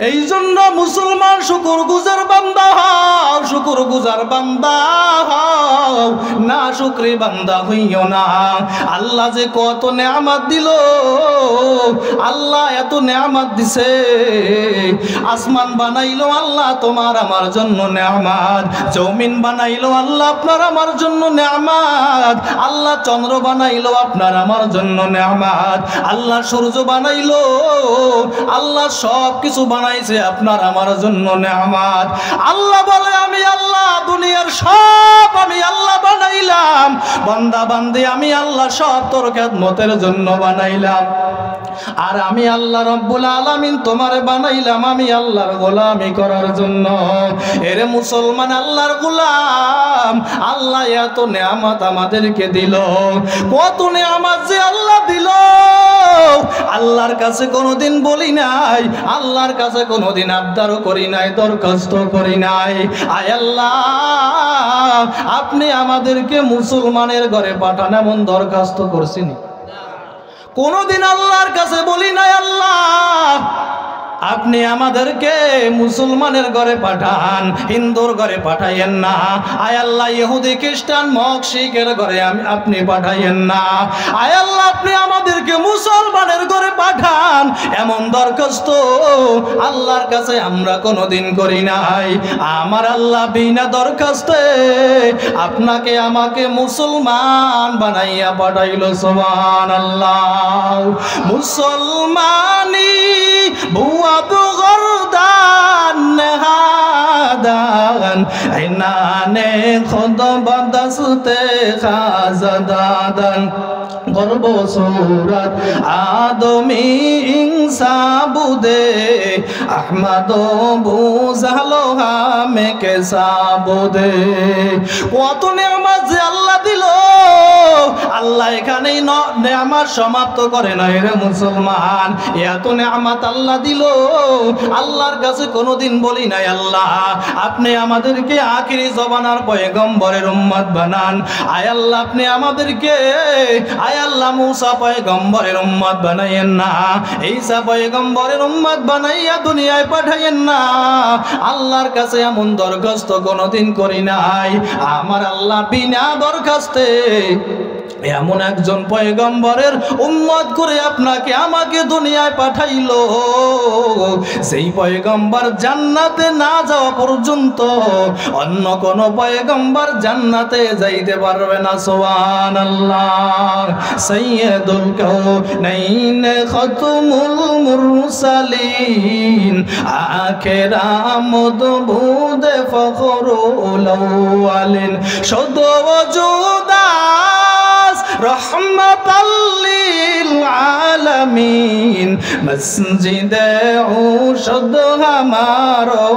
এই জন্য মুসলমান শুকরগুজার বান্দা হও, শুকরগুজার বান্দা হও, না শুকরি বান্দা হইও না। আল্লাহ যে কত নেয়ামত দিল, আল্লাহ এত নেয়ামত দিছে। আসমান বানাইলো আল্লাহ তোমার আমার জন্য নেয়ামত, জমিন বানাইলো আল্লাহ আপনার আমার জন্য নেয়ামত, আল্লাহ চন্দ্র বানাইলো আপনার আমার জন্য নেয়ামত, আল্লাহ সূর্য বানাইলো, আল্লাহ সব কিছু বানাইছে আপনার আমার জন্য নেয়ামত। আল্লাহ বলে আমি আল্লাহ দুনিয়ার সব আমি আল্লাহ বানাইলাম, বান্দা বান্দি আমি আল্লাহ সব তোর খেদমতের জন্য বানাইলাম। আর আমি আল্লাহ রব্বুল আলামিন তোমারে বানাইলাম আমি আল্লাহর গোলামি করার জন্য। এরে মুসলমান আল্লাহর গোলাম, আল্লাহ এত নেয়ামত আমাদেরকে দিল, কত নেয়ামত যে আল্লাহ দিল। আল্লাহর কাছে কোনোদিন বলি নাই, আল্লাহর কাছে কোনোদিন আবদারও করি নাই, দরখাস্ত করি নাই। আয় আল্লাহ আপনি আমাদেরকে মুসলমানের ঘরে পাঠান এমন দরখাস্ত করছিনি? কোনোদিন আল্লাহর কাছে বলি নাই আল্লাহ আপনি আমাদেরকে মুসলমানের ঘরে পাঠান, হিন্দুর ঘরে পাঠাইয়েন না। আয় আল্লাহ ইহুদি খ্রিস্টান মগ শিখের ঘরে আপনি পাঠাইয়েন না। আয় আল্লাহ আপনি আমাদেরকে মুসলমানের ঘরে পাঠান এমন দরখাস্ত আল্লাহর কাছে আমরা কোনোদিন করি নাই। আমার আল্লাহ বিনা দরখাস্তে আপনাকে আমাকে মুসলমান বানাইয়া পাঠাইল। সুবহানাল্লাহ। মুসলমানি বুয়া গর্দান নেহাদান আইনানে খোদ বদসতে খাজাদান গর্ব সুরাত আদমি ইনসা বুদে আহমদ বুজালো হামে কে সাবুদে। কত নেয়ামত যে আল্লাহ দিল, আল্লাহ এখানেই নেয়ামত সমাপ্ত করে নাই রে মুসলমান। এত নেয়ামত আল্লাহ দিল, আল্লাহর কাছে কোনোদিন বলি নাই আল্লাহ আপনি আমাদেরকে আখিরি জমানার পয়গম্বরের উম্মত বানান। আয় আল্লাহ আপনি আমাদেরকে আয় আল্লাহ মুসা পয়গম্বরের উম্মত বানাইয়েন না, ঈসা পয়গম্বরের উম্মত বানাইয়া দুনিয়ায় পাঠাইয়েন না। আল্লাহর কাছে এমন দরখাস্ত কোনোদিন করি নাই। আমার আল্লাহ বিনা দরখাস্তে এমন একজন পয়গম্বরের উম্মত করে আপনাকে আমাকে দুনিয়ায় পাঠাইলো, সেই পয়গম্বর জান্নাতে না যাওয়া পর্যন্ত অন্য কোন পয়গম্বর জান্নাতে যাইতে পারবে না। সুবহানাল্লাহ। সাইয়্যিদুল কাউনাইন খাতুমুল মুরসালিন আখিরা মদবুদ ফখরুল আউয়ালিন শুদ্ধ ওজুদা রহমাতাল্লিল আলামিন মসজিদে ঔষধ হামারো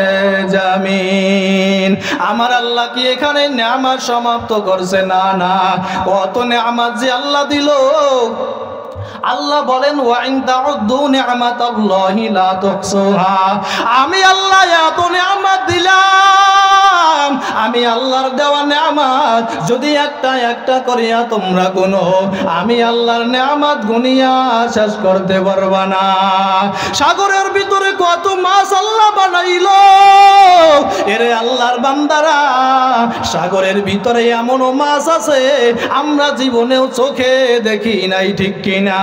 এ জামিন। আমার আল্লাহ কি এখানে নেয়ামত সমাপ্ত করছে? না না, কত নেয়ামত যে আল্লাহ দিল। আল্লাহ বলেন ওয়া ইন তাউদ্দু নি'মাতাল্লাহি লা তুহসুহা। আমি আল্লাহ এত নেয়ামত দিলাম, আমি আল্লাহর দেওয়া নেয়ামত যদি একটা একটা করিয়া তোমরা গুনো, আমি আল্লাহর নেয়ামত গুনিয়া শেষ করতে পারবা না। সাগরের ভিতরে কত মাছ আল্লাহ বানাইলো। এরে আল্লাহর বান্দারা, সাগরের ভিতরে এমন মাছ আছে আমরা জীবনেও চোখে দেখি নাই, ঠিক কিনা?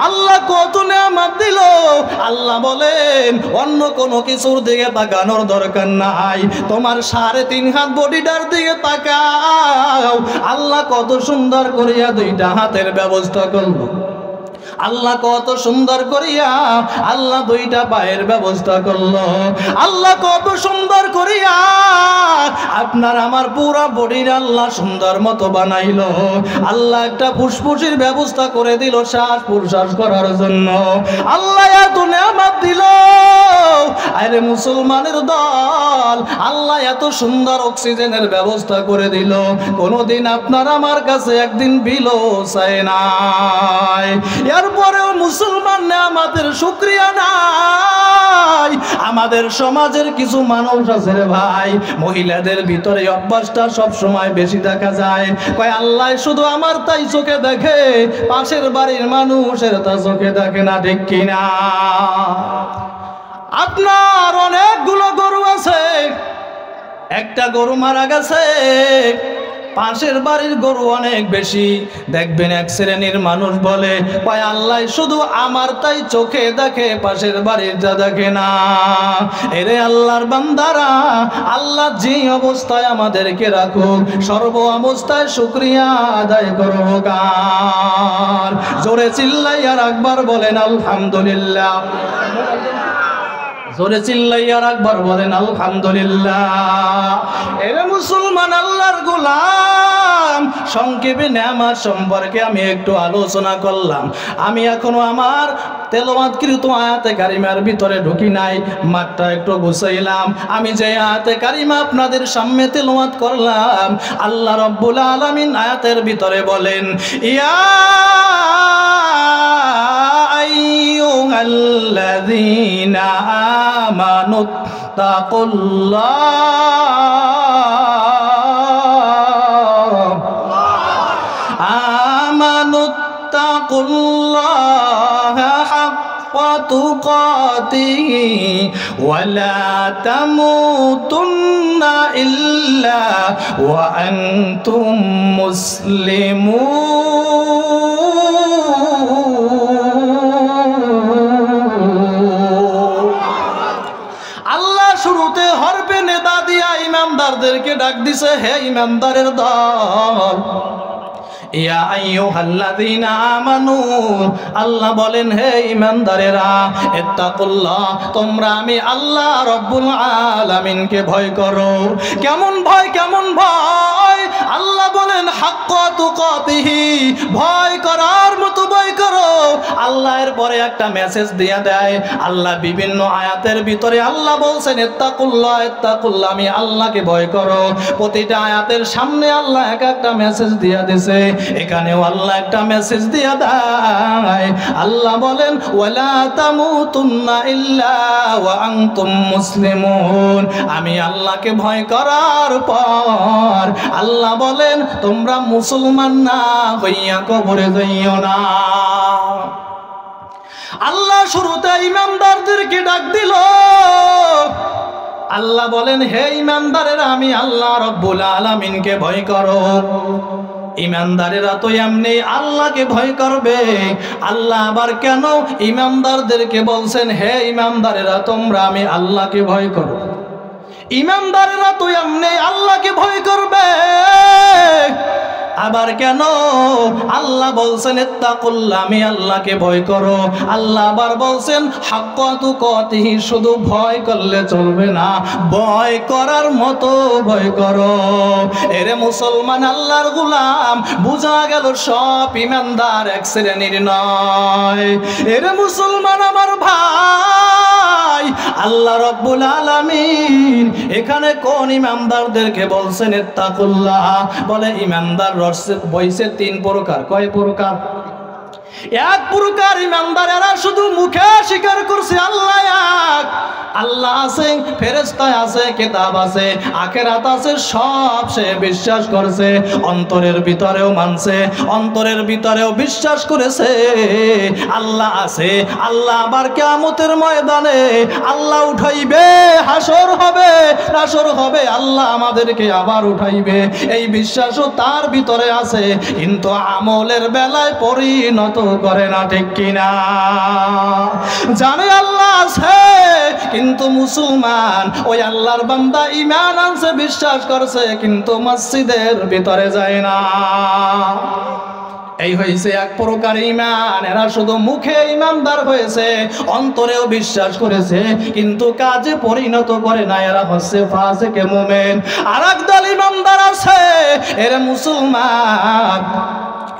আল্লাহ কত নেয়ামত দিল। আল্লাহ বলেন অন্য কোনো কিছুর দিকে তাকানোর দরকার নাই, তোমার 3.5 হাত বডিটার দিকে তাকাও। আল্লাহ কত সুন্দর করিয়া 2টা হাতের ব্যবস্থা করলো। আল্লাহ কত সুন্দর করিয়া আল্লাহ 2টা পায়ের ব্যবস্থা করলো। আল্লাহ কত সুন্দর করিয়া আপনার আমার পুরা বডির আল্লাহ সুন্দর মতো বানাইলো। আল্লাহ একটা ফুসফুসির ব্যবস্থা করে দিল শ্বাস প্রশ্বাস করার জন্য। আল্লাহ এত নেয়ামত দিল। আরে মুসলমানের দল, আল্লাহ এত সুন্দর অক্সিজেনের ব্যবস্থা করে দিল। কোনদিন আপনার আমার কাছে একদিন বিলও চায় নাই। এরপরেও মুসলমান নেয়ামতের শুকরিয়া নাই। আমাদের সমাজের কিছু মানুষ আছে রে ভাই, মহিলাদের ভিতরে অভ্যাসটা সব সময় বেশি দেখা যায়। কয় আল্লাহ শুধু আমার তাই চোখে দেখে, পাশের বাড়ির মানুষের তা চোখে দেখে না, ঠিক কিনা? আপনার অনেকগুলো গরু আছে, একটা গরু মারা গেছে, পাশের বাড়ির গরু অনেক বেশি। দেখবেন এক শ্রেণীর মানুষ বলে, ভাই আল্লাহ শুধু আমার তাই চোখে দেখে, পাশের বাড়িরটা দেখে না। এরে আল্লাহর বান্দারা, আল্লাহ যে অবস্থায় আমাদেরকে রাখুক, সর্ব অবস্থায় শুকরিয়া আদায় করব। গান জোরে চিল্লাইয়া একবার বলেন আলহামদুলিল্লাহ। জোরে চিল্লাইয়া একবার বলেন আলহামদুলিল্লাহ। এরে মুসলমান, আল্লাহর গোলাম, সংক্ষেপে নেয়ামত সম্পর্কে আমি একটু আলোচনা করলাম। আমি এখনো আমার তেলাওয়াতকৃত আয়াতে কারিমার ভিতরে ঢুকি নাই, মাঠটা একটু গুছাইলাম। আমি যে আয়াতে কারিমা আপনাদের সামনে তেলাওয়াত করলাম, আল্লাহ রাব্বুল আলামিন আয়াতের ভিতরে বলেন, ইয়া আইয়ুহাল্লাযীনা আমানুত্তাকুল্লাহা হাক্কা তুকাতিহি ওয়া লা তামুতুন্না ইল্লা ওয়া আনতুম মুসলিমুন। আল্লাহ শুরুতে হরফে নেদা দিয়া ইমানদারদেরকে ডাক দিছে, হে ইমানদারের দল। ইয়া আইয়ুহাল্লাযীনা আমানু, আল্লাহ বলেন হে ঈমানদারেরা, ইত্তাকুল্লাহ, তোমরা আমি আল্লাহ রাব্বুল আলামিনকে ভয় করো। কেমন ভয়, কেমন ভয়? আল্লাহ বলেন হাক্কা তুকাতিহি, ভয় করার মতো ভয় করো। আল্লাহর পরে একটা মেসেজ দিয়া দেয় আল্লাহ বিভিন্ন আয়াতের ভিতরে। আল্লাহ বলছেন ইত্তাকুল্লাহ, ইত্তাকুল্লাহ, আমি আল্লাহকে ভয় করো। প্রতিটা আয়াতের সামনে আল্লাহ এক একটা মেসেজ দিয়া দিয়েছে। এখানেও আল্লাহ একটা মেসেজ দিয়া দেয়। আল্লাহ বলেন ওয়ালা তামুতুন্না ইল্লা ওয়া আনতুম মুসলিমুন, আমি আল্লাহকে ভয় করার পর আল্লাহ বলেন তোমরা মুসলমান না হইয়া কবরে যাইও না। আল্লাহ শুরুতে ইমানদারদেরকে ডাক দিল। আল্লাহ বলেন হে ইমানদারেরা, আমি আল্লাহ রাব্বুল আলামিনকে ভয় করো। ইমানদারেরা তো এমনি আল্লাহকে ভয় করবে। আল্লাহ আবার কেন ইমানদারদেরকে বলছেন হে ইমানদারেরা তোমরা আমি আল্লাহকে ভয় করো? ইমানদারেরা তো এমনি আল্লাহকে ভয় করবে, আবার কেন আল্লাহ বলছেন ইত্তাকুল্লাহ, আমি আল্লাহকে ভয় করো? আল্লাহ আবার বলছেন হাক্কা তুকাতিহি, শুধু ভয় করলে চলবে না, ভয় করার মতো ভয় করো। এরে মুসলমান, আল্লাহর গোলাম, বুঝা গেল সব ইমানদার এক শ্রেণীর নয়। এরে মুসলমান আমার ভাই, আল্লাহ রাব্বুল আলামিন এখানে কোন ইমানদারদেরকে বলছেন ইত্তাকুল্লাহ? বলে ইমানদার বইছে তিন প্রকার। কয় প্রকার? এক প্রকার ইমানদারেরা শুধু মুখে স্বীকার করছে আল্লাহ এক, আল্লাহ আছে, ফেরেশতা আছে, কিতাব আছে, আখিরাত আছে, সব সে বিশ্বাস করছে, অন্তরের ভিতরেও মানছে, অন্তরের ভিতরেও বিশ্বাস করেছে আল্লাহ আছে। আল্লাহ আবার কিয়ামতের ময়দানে আল্লাহ উঠাইবে, হাসর হবে, হাসর হবে, আল্লাহ আমাদেরকে আবার উঠাইবে, এই বিশ্বাসও তার ভিতরে আছে, কিন্তু আমলের বেলায় পরিণত করে না, ঠিক কিনা? জানে আল্লাহ আছে, কিন্তু মুসলমান ওই আল্লাহর বান্দা ঈমান আনছে, বিশ্বাস করছে, কিন্তু মসজিদের ভিতরে যায় না। এই হয়েছে এক প্রকার ঈমান। এরা শুধু মুখে ঈমানদার হয়েছে, অন্তরেও বিশ্বাস করেছে, কিন্তু কাজে পরিণত করে না, এরা হচ্ছে ফাসিক মুমিন। আর একদল ঈমানদার আছে, এরা মুসলমান,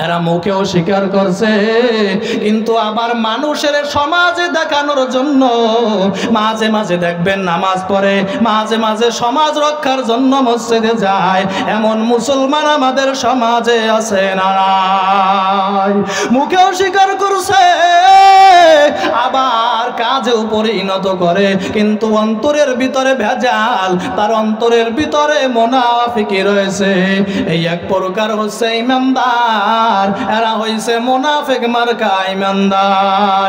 এরা মুখেও স্বীকার করছে, কিন্তু আবার মানুষের সমাজে দেখানোর জন্য মাঝে মাঝে দেখবেন নামাজ পড়ে, মাঝে মাঝে সমাজ রক্ষার জন্য মসজিদে যায়। এমন মুসলমান আমাদের সমাজে আছে না? মুখেও স্বীকার করছে, আবার কাজেও পরিণত করে, কিন্তু অন্তরের ভিতরে ভেজাল, তার অন্তরের ভিতরে মুনাফিকি রয়েছে। এই এক প্রকার হচ্ছে ঈমানদার, এরা হইছে মুনাফিক মার্কা ঈমানদার।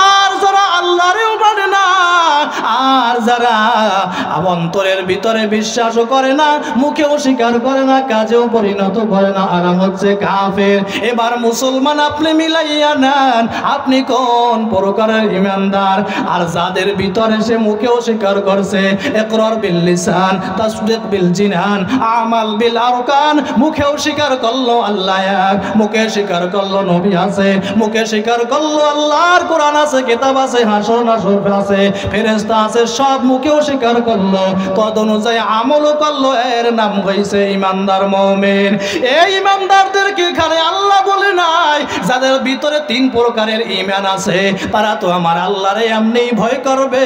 আর যারা আল্লাহরেও মানে না, যারা অন্তরের ভিতরে বিশ্বাসও করে না, মুখেও স্বীকার করে না, কাজেও পরিণত করে না, আর হচ্ছে কাফের। এবার মুসলমান আপনি মিলাইয়া নেন, আপনি কোন প্রকারের ইমানদার? আর যাদের ভিতরে সে মুখেও স্বীকার করছে, ইকরার বিল লিসান, তাসদীক বিল জিনান, আমাল বিল আরকান, মুখেও স্বীকার করলো আল্লাহ এক, মুখে স্বীকার করলো নবী আছে, মুখে স্বীকার করলো আল্লাহর কোরআন আছে, কিতাব আছে, হাসর নাসর আছে, ফেরেশতা আছে, সব মুখেও স্বীকার করলো, তদ অনুযায়ী আমলও করলো, এর নাম হইছে ইমানদার মুমিন। এই ইমানদারদেরকে এখানে আল্লাহ বলে নাই যাদের ভিতরে 3 প্রকারের ঈমান আছে, তারা তো আমার আল্লাহরে এমনি ভয় করবে,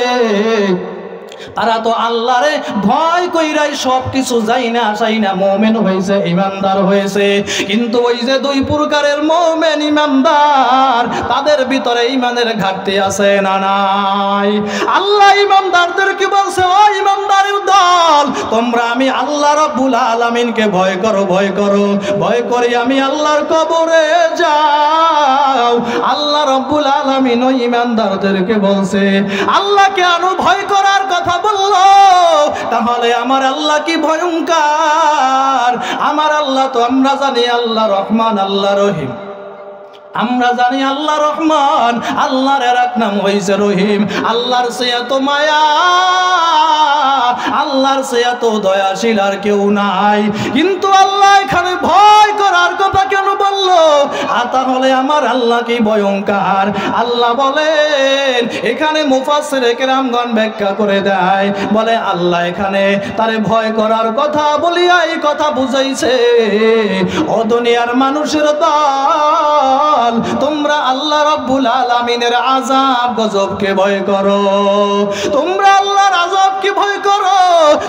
তারা তো আল্লাহরে ভয় কইরাই সব কিছু যাই না আসাই না মুমিন হয়েছে, ইমানদার হয়েছে। কিন্তু ওই যে 2 প্রকারের মুমিন ইমানদার, তাদের ভিতরে ইমানের ঘাটতি আছে না নাই? আল্লাহ ইমানদারদেরকে বলছে, ও ইমানদারের দল, তোমরা আমি আল্লাহ রাব্বুল আলামিনকে ভয় করো, ভয় করো, ভয় করি আমি আল্লাহর কবরে যাও। আল্লাহ রাব্বুল আলামিন ওই ইমানদারদেরকে বলছে, আল্লাহ কেন ভয় করার কথা বললো? তাহলে আমার আল্লাহ কি ভয়ঙ্কর? আমার আল্লাহ তো আমরা জানি আল্লাহ রহমান, আল্লাহ রহিম। আমরা জানি আল্লাহ রহমান, আল্লাহর এক নাম হইছে রহিম। আল্লাহর সে এত মায়া, আল্লাহর সে এত দয়াশীল আর কেউ নাই। কিন্তু আল্লাহ এখানে ভয় করার কথা কেন বললো? আর তাহলে আমার আল্লাহ কি ভয়ঙ্কর? আল্লাহ বলেন, এখানে মুফাসসিরে কেরামগণ ব্যাখ্যা করে দেয়, বলে আল্লাহ এখানে তারে ভয় করার কথা বলিয়া এই কথা বুঝাইছে, ও দুনিয়ার মানুষের দল, তোমরা আল্লাহ রাব্বুল আলামিনের আযাব গজবকে ভয় করো, তোমরা আল্লাহর আযাবকে ভয় করো,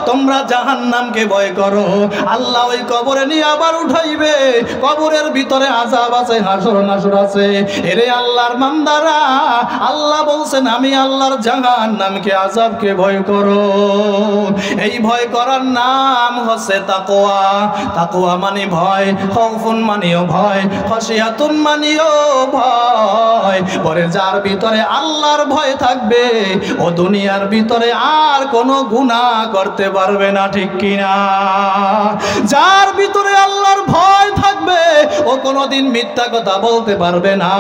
তোমরা জাহান্নামকে ভয় করো। আল্লাহ ওই কবরে নিয়ে আবার উঠাইবে, কবরের ভিতরে আযাব আছে, হাসর নাসর আছে। এরে আল্লাহর বান্দারা, আল্লাহ বলছেন আমি আল্লাহর জাহান্নামকে আযাবকে ভয় করো। এই ভয় করার নাম হচ্ছে তাকওয়া। তাকওয়া মানে ভয়, খাউফুন মানেও ভয়, খাশিয়াতুন মানেও ভয়। পরে যার ভিতরে আল্লাহর ভয় থাকবে, ও দুনিয়ার ভিতরে আর কোনো গুনাহ করতে পারবে না, ঠিক কিনা? যার ভিতরে আল্লাহর ভয় থাকবে, ও কোনোদিন মিথ্যা কথা বলতে পারবে না।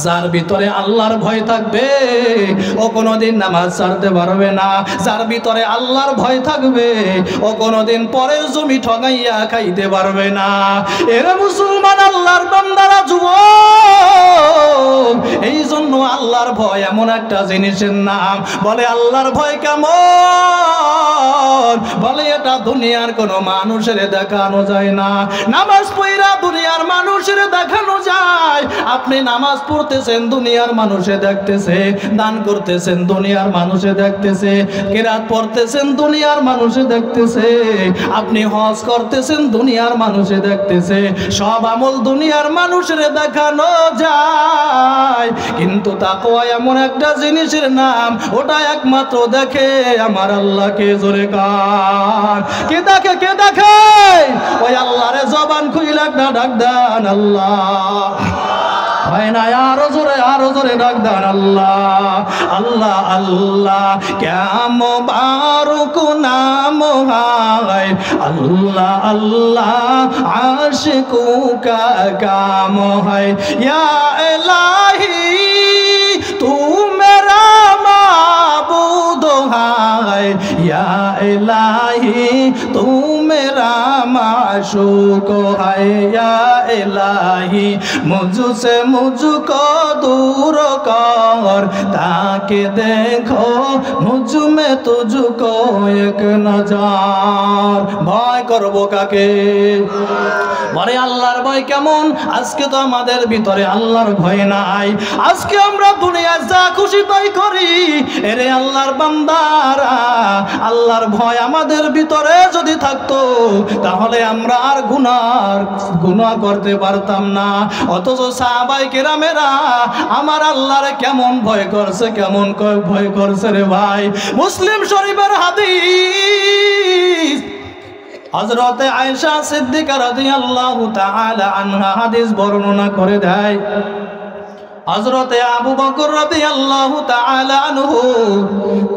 যার ভিতরে আল্লাহর ভয় থাকবে, ও কোনোদিন নামাজ ছাড়তে পারবে না। যার ভিতরে আল্লাহর ভয় থাকবে, ও কোনোদিন পরের জমি ঠগাইয়া খাইতে পারবে না। এর মুসলমান আল্লাহর বান্দারা, যুবক, এই জন্য আল্লাহর ভয় এমন একটা জিনিসের নাম। বলে আল্লাহর ভয় কেমন? বলে এটা দুনিয়ার কোনো মানুষের দেখানো যায় না। নামাজ পড়া দুনিয়ার মানুষের দেখানো যায়। আপনি নামাজ পড়তেছেন, দুনিয়ার মানুষে দেখতেছে। দান করতেছেন, দুনিয়ার মানুষে দেখতেছে। কিরাত পড়তেছেন, দুনিয়ার মানুষে দেখতেছে। আপনি হজ করতেছেন, দুনিয়ার মানুষে দেখতেছে। সব আমল দুনিয়ার মানুষের দেখানো যায়, কিন্তু তাকওয়া এমন একটা জিনিসের নাম, ওটা একমাত্র দেখে আমার আল্লাহকে। জোরে কার কে দেখে? কে দেখে? ওই আল্লাহরে জবান খুইলা একটা ডাক দেন আল্লাহ। হয় না? আরো জোরে ডাক দেন আল্লাহ, আল্লাহ, আল্লাহ। কেমন বারুক নাম হায় আল্লাহ, আল্লাহ। আশিকু কা কাম হয়, ইয়া ইলাহি তু মেরা মাবুদ হায়, ইয়া ইলাহি তু মেরা মাশুক হায়, ইয়া ইলাহি মুঝসে मुझको दूर कर, ताकि देखो मुझ में तुझको एक नजर। ভয় করব কাকে? বলে আল্লাহর ভয় কেমন? আজকে তো আমাদের ভিতরে আল্লাহর ভয় নাই। আজকে আমরা দুনিয়ায় যা খুশি তাই করি। এরে আল্লাহর বান্দারা, আল্লাহর ভয় আমাদের ভিতরে যদি থাকতো, তাহলে আমরা আর গুনাহ করতে পারতাম না। অথচ সাহাবায়ে কেরামেরা আমার আল্লাহরে কেমন ভয় করছে, কেমন ভয় করছে রে ভাই। মুসলিম শরীফের হাদিস, হযরতে আয়েশা সিদ্দিকা রাদিয়াল্লাহু তাআলা আনহা হাদিস বর্ণনা করে দেয়। হযরতে আবু বকর রাদিয়াল্লাহু তাআলা আনহু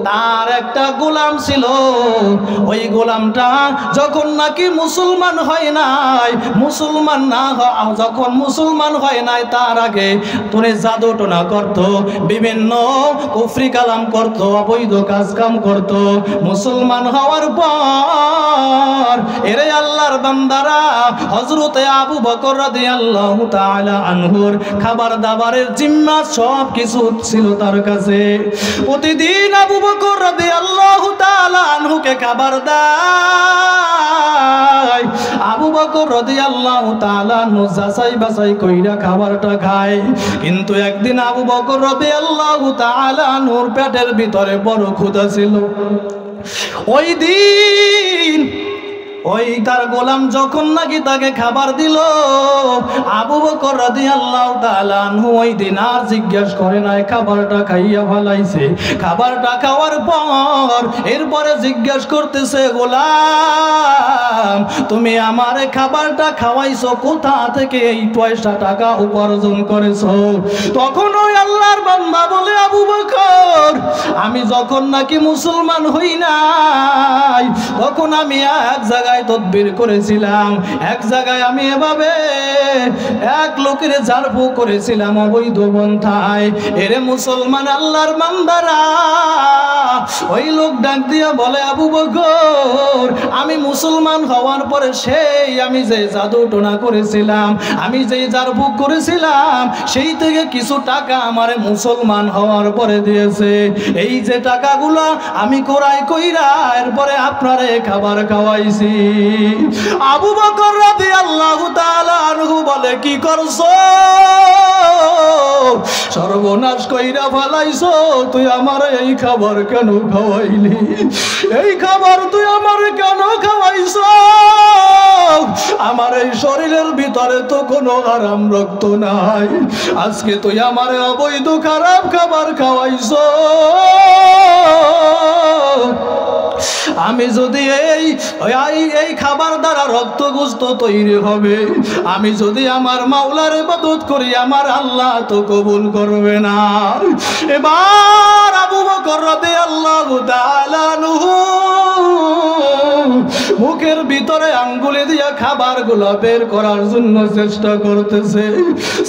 তার একটা গোলাম ছিল, ওই গোলামটা যখন নাকি মুসলমান হয় নাই, মুসলমান না যখন মুসলমান হয় নাই তার আগে তুমি জাদু টোনা করতো, বিভিন্ন কুফরি কালাম করতো, অবৈধ কাজ কাম করতো। মুসলমান হওয়ার পর এরে আল্লাহর বান্দারা হযরতে আবু বকর রাদিয়াল্লাহু তাআলা আনহুর খাবার দাবারের জিম্মা সব কিছু ছিল তার কাছে। প্রতিদিন আবু বকর রাদিয়াল্লাহু তাআলা আনহুকে খাবার দেয়। আবু বকর রাদিয়াল্লাহু তাআলা আনহু যাচাই বাছাই কইরা খাবারটা খায়। কিন্তু একদিন আবু বকর রাদিয়াল্লাহু তাআলা আনহুর পেটের ভিতরে বড় ক্ষুধা ছিল। ওই দিন ওই তার গোলাম যখন নাকি তাকে খাবার দিল, আবু বকর রাদিয়াল্লাহু তাআলা আনহু ওই দিন আর জিজ্ঞেস করে নাই, খাবারটা খাইয়া ফেলাইছে। খাবারটা খাওয়ার পর এরপরে জিজ্ঞেস করতেছে, গোলাম তুমি আমারে খাবারটা খাওয়াইছো, কোথা থেকে এই পয়সা টাকা উপার্জন করেছো? তখন ওই আল্লাহর বান্দা বলে, আবু বকর আমি যখন নাকি মুসলমান হই নাই তখন আমি এক জায়গায় তদবির করেছিলাম, এক জায়গায় আমি এভাবে এক লোকের ঝাড়ফু করেছিলাম অবৈধ পন্থায়। এরে মুসলমান আল্লাহর বান্দারা, ওই লোক ডাক দিয়া বলে, আবু বকর আমি মুসলমান হওয়ার পরে সেই আমি যে জাদু টোনা করেছিলাম, আমি যে ঝাড়ফু করেছিলাম, সেই থেকে কিছু টাকা আমারে মুসলমান হওয়ার পরে দিয়েছে। এই যে টাকাগুলা আমি কোরাই কইরা এরপরে আপনারে খাবার খাওয়াইছি। আবু বকর রাদিয়াল্লাহু তাআলা আনহু বলে, কি করছো? সর্বনাশ কইরা ফেলাইছো, তুই আমার এই খাবার কেন খাওয়াইলি? এই খাবার তুই আমার কেন খাওয়াইছো? আমার এই শরীরের ভিতরে তো কোনো আরাম রক্ত নাই, আজকে তুই আমার অবৈধ খারাপ খাবার খাওয়াইছো। আমি যদি এই খাবার দ্বারা রক্ত গোশত তৈরি হবে, আমি যদি আমার মাওলার ইবাদত করি, আমার আল্লাহ তো কবুল করবে না। এবার আবু বকর রাদিয়াল্লাহু তাআলা আনহু মুখের ভিতরে আঙ্গুলে দিয়া খাবারগুলো বের করার জন্য চেষ্টা করতেছে।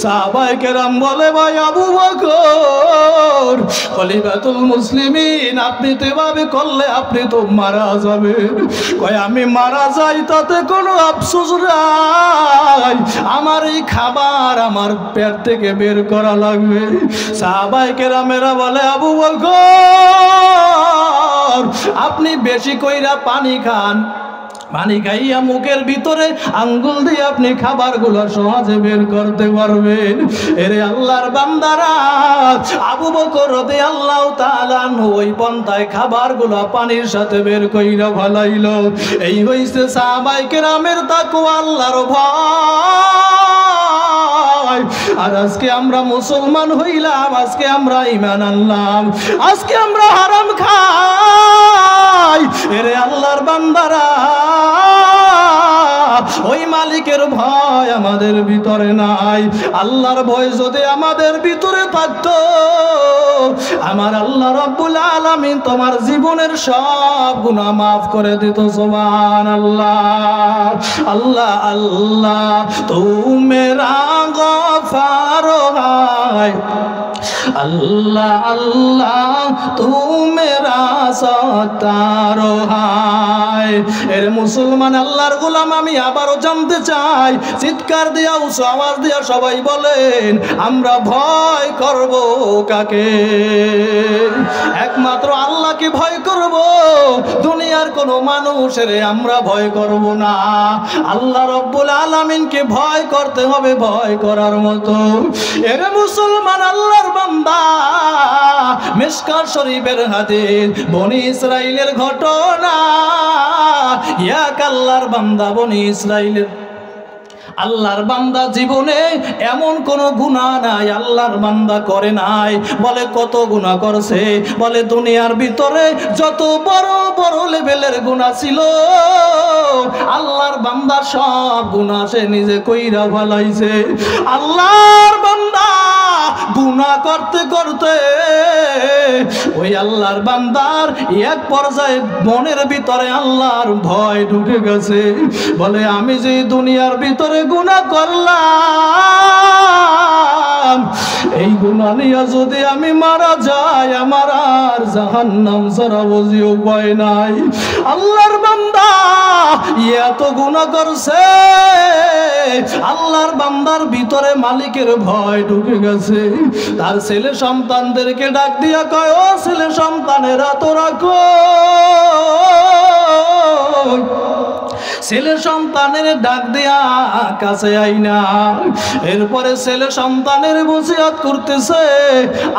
সাহাবায়ে কেরাম বলে, ভাই আবু বকর খলিফাতুল মুসলিমিন, আপনি তো এভাবে করলে আপনি তো মারা যাবেন। কয় আমি মারা যাই তাতে কোনো আফসোস নাই, আমার এই খাবার আমার পেট থেকে বের করা লাগবে। সাহাবায়ে কেরামেরা বলে, আবু বকর আপনি বেশি কইরা পানি খান, পানি খাইয়া মুখের ভিতরে আঙ্গুল দিয়ে আপনি খাবারগুলো সহজে বের করতে পারবেন। এরে আল্লাহর বান্দারা, আবু বকর রাদিয়াল্লাহু তাআলা আনহু ওই পন্থায় খাবারগুলো পানির সাথে বের কইরা ফেলাইলো। এই হইছে সাহাবায়ে কেরামের তাকওয়া, আল্লাহর ভয়। আর আজকে আমরা মুসলমান হইলাম, আজকে আমরা ঈমান আনলাম, আজকে আমরা হারাম খাই। এরে আল্লাহর বান্দারা, ওই মালিকের ভয় আমাদের ভিতরে নাই। আল্লাহর ভয় যদি আমাদের ভিতরে থাকতো, আমার আল্লাহ রাব্বুল আলামিন তোমার জীবনের সব গুনাহ মাফ করে দিত। সুবহানাল্লাহ। আল্লাহ আল্লাহ তু মেরা গফার হায়, আল্লাহ আল্লাহ তু মেরা সত্তার হায়। এর মুসলমান আল্লাহর গোলাম, আমি আবারও জানতে চাই, চিৎকার দিয়া উঁচু আওয়াজ দিয়া সবাই বলেন, আমরা ভয় করব কাকে? একমাত্র আল্লাহকে ভয় করব, দুনিয়ার কোনো মানুষের আমরা ভয় করব না। আল্লাহ রাব্বুল আলামিনকে ভয় করতে হবে, ভয় করার মতো। এর মুসলমান আল্লাহর বান্দা, মিশকাত শরীফের হাদিস, বনি ইসরাইলের ঘটনা। এক আল্লাহর বান্দা, বনি ইসরাইলের আল্লাহর বান্দা জীবনে এমন কোন গুনাহ নাই আল্লাহর বান্দা করে নাই। বলে কত গুনাহ করছে? বলে দুনিয়ার ভিতরে যত বড় বড় লেভেলের গুনাহ ছিল, আল্লাহর বান্দা সব গুনাহ সে নিজে কইরা ফেলাইছে। আল্লাহর বান্দা গুনাহ করতে করতে ওই আল্লাহর বান্দার এক পর্যায়ে মনের ভিতরে আল্লাহর ভয় ঢুকে গেছে। বলে আমি যে দুনিয়ার ভিতরে গুনাহ করলাম, এই গুনাহ নিয়ে যদি আমি মারা যাই, আমার আর জাহান্নাম ছাড়া বুঝি উপায় নাই। আল্লাহর বান্দা এত গুনাহ করছে, আল্লাহর বান্দার ভিতরে মালিকের ভয় ঢুকে গেছে। তার ছেলে সন্তানদেরকে ডাক দিয়া কয়, ও ছেলে সন্তানেরা তোরা কই? ছেলে সন্তানের ডাক দিয়া কাছে আইনা এরপরে ছেলে সন্তানের ওসিয়ত করতেছে।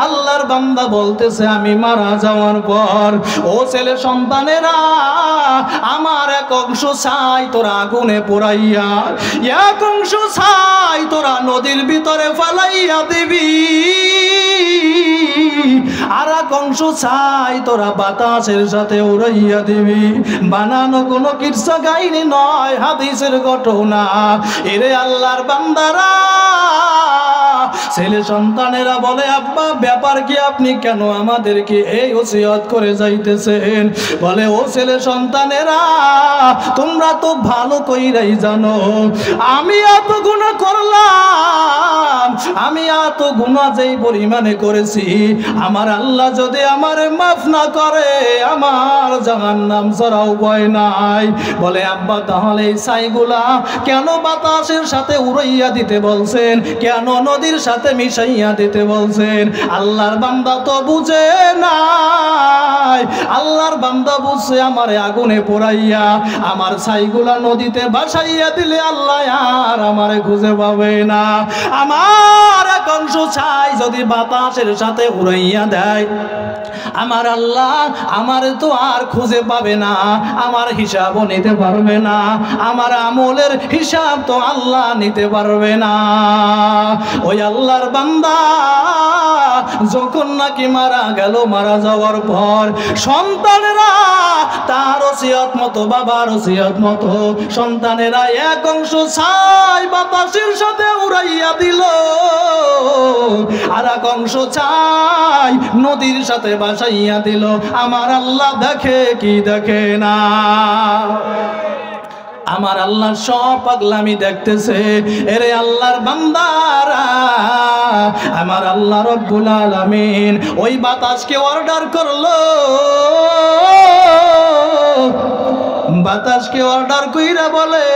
আল্লাহর বান্দা বলতেছে, আমি মারা যাওয়ার পর ও ছেলে সন্তানেরা আমার এক অংশ ছাই তোরা আগুনে পোড়াইয়া, এক অংশ ছাই তোরা নদীর ভিতরে ফালাইয়া দিবি, আর এক অংশ ছাই তোরা বাতাসের সাথে উড়াইয়া দিবি। বানানো কোনো কিসসা কাহিনী নয়, হাদিসের ঘটনা। এরে আল্লাহর বান্দারা, ছেলে সন্তানেরা বলে, আব্বা ব্যাপার কি, আপনি কেন আমাদেরকে এই ওসিয়ত করে যাইতেছেন? বলে, ও ছেলে সন্তানেরা, তোমরা তো ভালো কইরাই জানো আমি এত গুনাহ করলাম, আমি এত গুনাহ যেই পরিমাণে করেছি, আমার আল্লাহ যদি আমারে মাফ না করে, আমার জাহান্নাম ছাড়া উপায় নাই। বলে, আব্বা তাহলে এই ছাইগুলা কেন বাতাসের সাথে উড়াইয়া দিতে বলছেন, কেন নদীর সাথে মিশাইয়া দিতে বলছেন? আল্লাহর বান্দা তো বুঝে নাই। আল্লাহর বান্দা বুঝছে, আমারে আগুনে পোড়াইয়া আমার ছাইগুলা নদীতে ভাসাইয়া দিলে আল্লাহ আর আমারে খুঁজে পাবে না। আমার এক অংশ ছাই যদি বাতাসের সাথে উড়াইয়া দেয়, আমার আল্লাহ আমার তো আর খুঁজে পাবে না, আমার হিসাবও নিতে পারবে না, আমার আমলের হিসাব তো আল্লাহ নিতে পারবে না। ওই আল্লাহর বান্দা যখন নাকি মারা গেল, মারা যাওয়ার পর সন্তানেরা তার ওসিয়ত মতো, বাবার ওসিয়ত মতো সন্তানেরা এক অংশ ছাই বাতাসের সাথে উড়াইয়া দিল, আর এক অংশ ছাই নদীর সাথে ভাসাইয়া দিল। আমার আল্লাহ দেখে কি দেখে না? আমার আল্লাহ সব পাগলামি দেখতেছে। এরে আল্লাহর বান্দারা, আমার আল্লাহ রব্বুল আলামিন ওই বাতাসকে অর্ডার করলো, বাতাসকে অর্ডার কইরা বলে,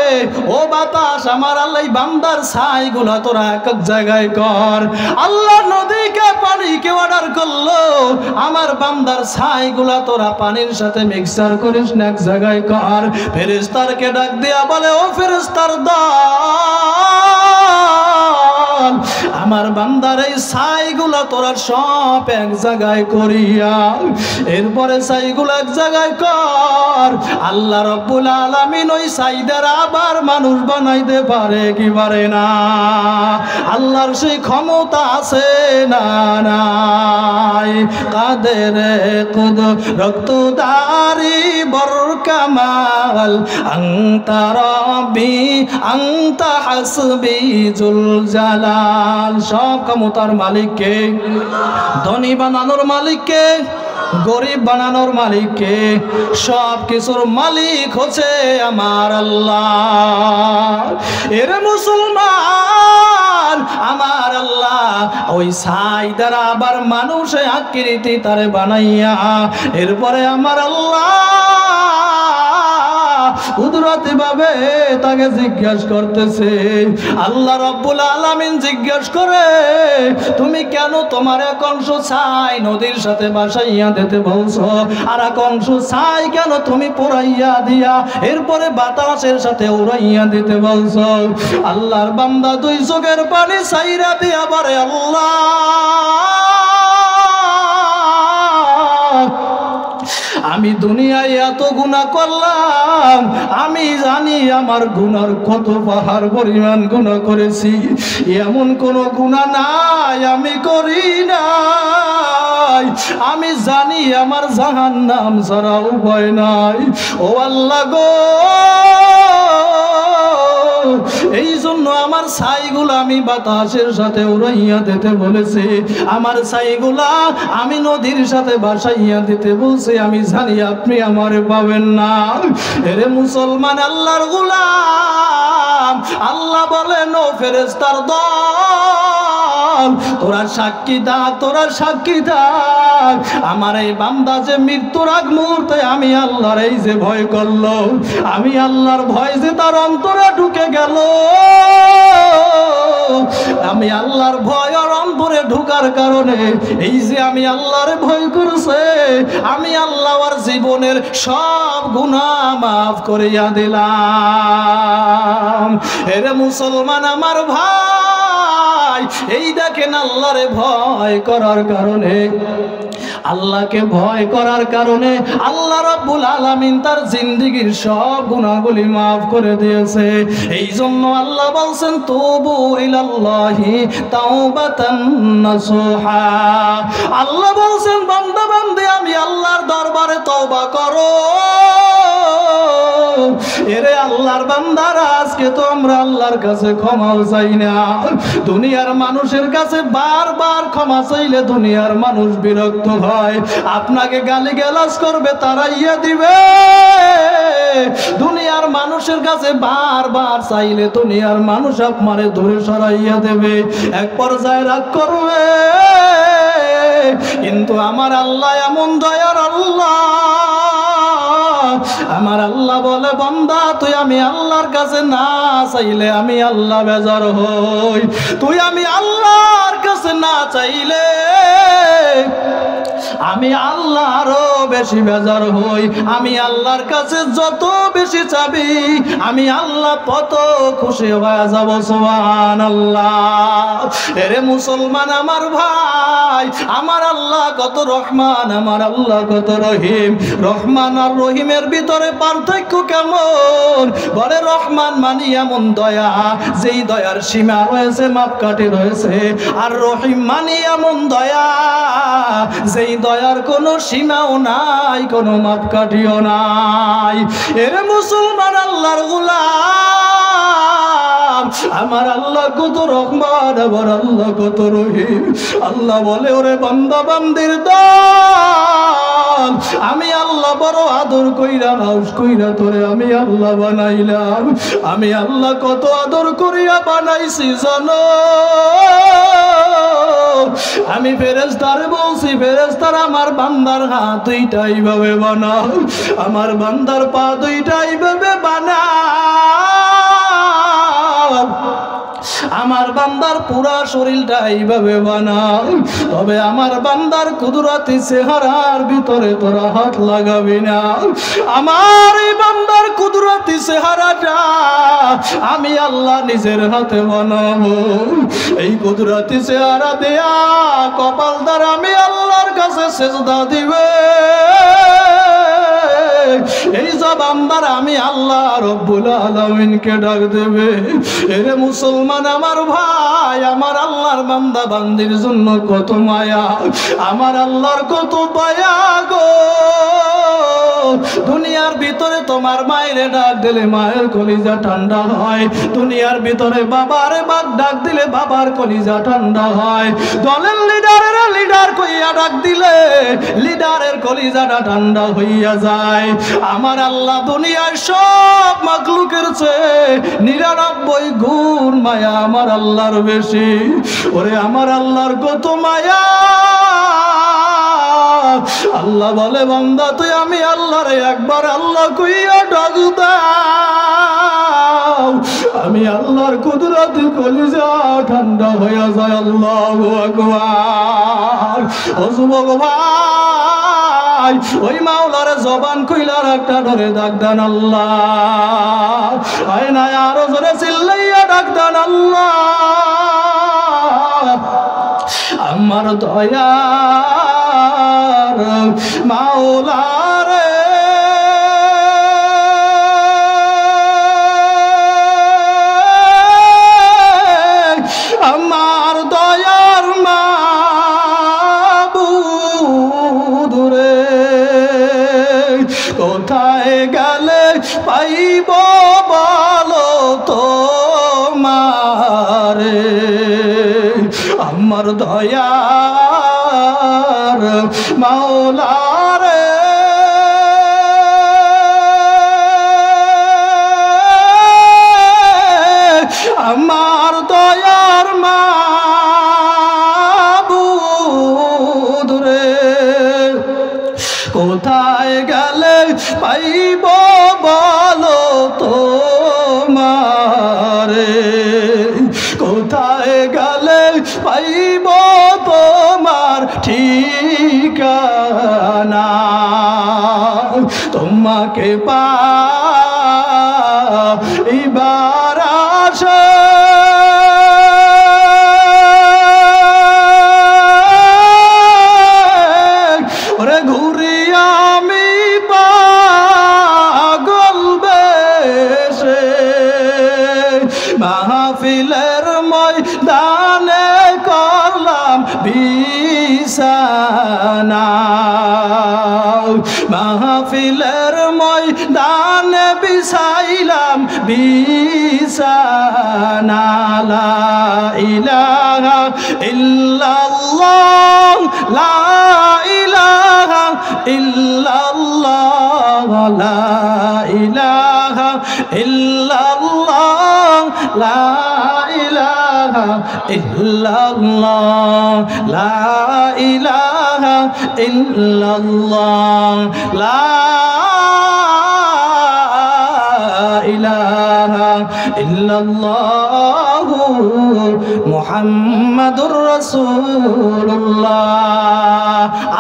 ও বাতাস, আমার আল্লাহ বান্দার ছাইগুলা তোরা এক এক জায়গায় কর। আল্লাহ নদীকে পানিকে অর্ডার করলো, আমার বান্দার ছাইগুলা তোরা পানির সাথে মিক্সার করিস না, এক জায়গায় কর। ফেরেশতাকে ডাক দিয়া বলে, ও ফেরেশতার দল, আমার বান্দার এই ছাইগুলা তোরা সব এক জায়গায় করিয়া এরপরে ছাইগুলা এক জায়গায় কর। আল্লাহ রব্বুল আলামিন ওই ছাইদের আবার মানুষ বানাইতে পারে কি পারে না? আল্লাহর সেই ক্ষমতা আছে না নাই? কাদের কুদরতদারি বরকামাল, আনতা রব্বি আনতা হাসবি জুল জালাল। সব ক্ষমতার মালিককে, ধনী বানানোর মালিককে, গরিব বানানোর মালিককে, সব কিছুর মালিক হচ্ছে আমার আল্লাহ। এর মুসলমান, আমার আল্লাহ ওই ছাই দ্বারা আবার মানুষে আকৃতি তারে বানাইয়া এরপরে আমার আল্লাহ কুদরতি ভাবে তাকে জিজ্ঞাসা করতেছে। আল্লাহ রব্বুল আলামিন জিজ্ঞাসা করে, তুমি কেন তোমার এক অংশ ছাই নদীর সাথে ভাসাইয়া দিতে বলছো, আর এক অংশ ছাই কেন তুমি পোড়াইয়া দিয়া এরপরে বাতাসের সাথে উড়াইয়া দিতে বলছো? আল্লাহর বান্দা দুই চোখের পানি ছাইরা দিয়া বলে, আল্লাহ আমি দুনিয়ায় এত গুনাহ করলাম, আমি জানি আমার গুনার কত পাহাড় পরিমাণ গুনাহ করেছি, এমন কোন গুনাহ নাই আমি করি নাই, আমি জানি আমার জাহান্নাম ছাড়া উপায় নাই। ও আল্লাহ গো, এই জন্য আমার ছাইগুলো আমি বাতাসের সাথে উড়াইয়া দিতে বলেছি, আমার ছাইগুলা আমি নদীর সাথে ভাসাইয়া দিতে বলছি। আমি জানি আপনি আমারে পাবেন না। এরে মুসলমান আল্লাহর গোলাম, আল্লাহ বলেন ও ফেরেশতার দল, তোরা সাক্ষী থাক, তোরা সাক্ষী থাক, আমার এই বান্দা যে মৃত্যুর আগ মুহূর্তে আমি আল্লাহর এই যে ভয় করলো, আমি আল্লাহর ভয় যে তার অন্তরে ঢুকে গেল, আমি আল্লাহর ভয় আর অন্তরে ঢুকার কারণে এই যে আমি আল্লাহর ভয় করছে, আমি আল্লাহ আর জীবনের সব গুনাহ মাফ করিয়া দিলাম। এরে মুসলমান আমার ভাই, এই দেখেন আল্লাহরে ভয় করার কারণে, আল্লাহকে ভয় করার কারণে আল্লাহ রাব্বুল আলামিন তার জিন্দেগীর সব গুনাহগুলি মাফ করে দিয়েছে। এই জন্য আল্লাহ বলছেন তুবু ইলাল্লাহি তাওবাতান নাসুহা। আল্লাহ বলছেন বান্দা বান্দী আমি আল্লাহর দরবারে তওবা করো। এরে আল্লাহর বান্দারা, আজকে তো আমরা আল্লাহর কাছে ক্ষমাও চাই না। দুনিয়ার মানুষের কাছে বারবার ক্ষমা চাইলে দুনিয়ার মানুষ বিরক্ত হয়, আপনাকে গালিগালাজ করবে, তাড়াইয়া দিবে। দুনিয়ার মানুষের কাছে বারবার চাইলে দুনিয়ার মানুষ আপনারে দূরে সরাইয়া দেবে, এক পর্যায়ে রাগ করবে। কিন্তু আমার আল্লাহ এমন দয়ার আল্লাহ, আমার আল্লাহ বলে বান্দা তুই আমি আল্লাহর কাছে না চাইলে আমি আল্লাহ বেজার হই, তুই আমি আল্লাহর কাছে না চাইলে আমি আল্লাহ আরো বেশি বেজার হই। আমি আল্লাহর কাছে যত বেশি চাবি আমি আল্লাহ তত খুশি হয়ে যাব। সুবহানাল্লাহ। এরে মুসলমান আমার ভাই, আমার আল্লাহ কত রহমান, আমার আল্লাহ কত রহিম। রহমান আর রহিমের ভিতরে পার্থক্য কেমন? বলে রহমান মানি এমন দয়া যেই দয়ার সীমা রয়েছে, মাপকাঠি রয়েছে। আর রহিম মানি এমন দয়া যেই দয়ার কোনো সীমাও নাই, কোনো মাপকাঠিও নাই। এরে মুসলমান আল্লাহর গোলাম, আমার আল্লাহ কত রহমান, আমার আল্লাহ কত রহিম। আল্লাহ বলে ওরে বান্দা বান্দির দল, আমি আল্লাহ বড় আদর কইরা নাউস কইরা তোরে আমি আল্লাহ বানাইলাম। আমি আল্লাহ কত আদর করিয়া বানাইছি জানো? আমি ফেরেশতারে বলছি, ফেরেশতারা আমার বান্দার হাত দুইটা এইভাবে বানাও, আমার বান্দার পা দুইটা এইভাবে বানাও, আমার বান্দার পুরা শরীরটা এইভাবে বানাও। তবে আমার বান্দার কুদরতি চেহারার ভিতরে তোরা হাত লাগাবি না। আমার এই বান্দার কুদরতি চেহারাটা আমি আল্লাহ নিজের হাতে বানাবো। এই কুদরতি চেহারা দেয়া কপাল দ্বারা আমি আল্লাহর কাছে সেজদা দিবে। এই সব বান্দার আমি আল্লাহ রব্বুল আলামিনকে ডাক দেবে। এরে মুসলমান আমার ভাই, আমার আল্লাহর বান্দা বান্দির জন্য কত মায়া, আমার আল্লাহর কত দয়া গো। দুনিয়ার ভিতরে তোমার মায়ের ডাক দিলে মায়ের কলিজা ঠান্ডা হয়, দুনিয়ার ভিতরে বাবারে বাদ ডাক দিলে বাবার কলিজা ঠান্ডা হয়, দলের লিডারের লিডার কইয়া ডাক দিলে লিডারের কলিজাটা ঠান্ডা হইয়া যায়। আমার আল্লাহ দুনিয়ার সব মাখলুকের চেয়ে 99 গুণ মায়া আমার আল্লাহর বেশি। ওরে আমার আল্লাহর কত মায়া। আল্লাহ বলে বান্দা তুই আমি আল্লাহরে একবার আল্লাহ কইয়া ডাক দাও, আমি আল্লাহর কুদরতে কলিজা ঠান্ডা হইয়া যায়। আল্লাহু আকবার। ও যুবক ভাই, ওই মাওলারে জবান কইলার একটা ধরে ডাক দেন আল্লাহ। আয় না আরো জোরে চিল্লাইয়া ডাক দেন আল্লাহ। আমার দয়ার মাওলারে আমার দয়ার মাবুদ রে, কোথায় গেলে পাইব বলো তো রে আমার দয়ার মাওলা রে আমার দয়ার মাবুদ রে কোথায় গেলে পাইব বলো তোমারে কোথায় গেলে পাইব তোমার ঠিকানা তোমাকে পাইবার আশা ওরে ঘুরি আমি পাগল বেশে মাহফিলের ময়দানে করলাম বিছানা মাহফিলের ময়দানে বিছাইলাম বিছানা লা ইলাহা ইল্লাল্লাহ লা ইলাহা ইল্লাল্লাহ লা ইলাহা ইল্লাল্লাহ লা ইলাহা ইল্লাল্লাহ লা ইলাহা ইল্লাল্লাহ লা ইলাহা ইল্লাল্লাহ মুহাম্মাদুর রাসূলুল্লাহ।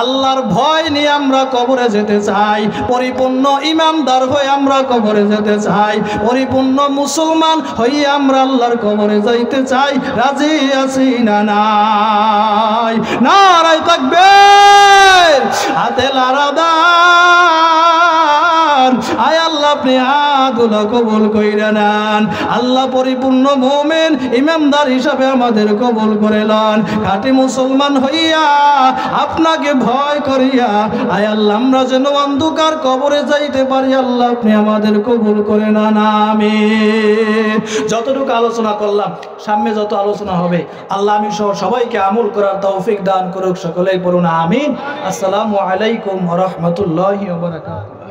আল্লাহর ভয় নিয়ে আমরা কবরে যেতে চাই, পরিপূর্ণ ঈমানদার হয়ে আমরা কবরে যেতে চাই, পরিপূর্ণ মুসলমান হয়ে আমরা আল্লাহর কবরে যাইতে চাই। রাজি আছি না নাই? নারায়ে তাকবীর, হাতে লারা দান। আয় আল্লাহ আপনি হাতগুলো কবুল কইরা নেন। আল্লাহ পরিপূর্ণ মুমিন ইমানদার হিসাবে আমাদের কবুল করে লন। খাঁটি মুসলমান হইয়া আপনাকে ভয় করিয়া আয় আল্লাহ আমরা যেন অন্ধকার কবরে যাইতে পারি, আল্লাহ আপনি আমাদের কবুল করে নেন। আমিন। যতটুকু আলোচনা করলাম, সামনে যত আলোচনা হবে আল্লাহ আমি সহ সবাইকে আমল করার তৌফিক দান করুক। সকলেই পড়ুন আমিন। আসসালামু আলাইকুম ওয়া রাহমাতুল্লাহি ওয়া বারাকাতুহু।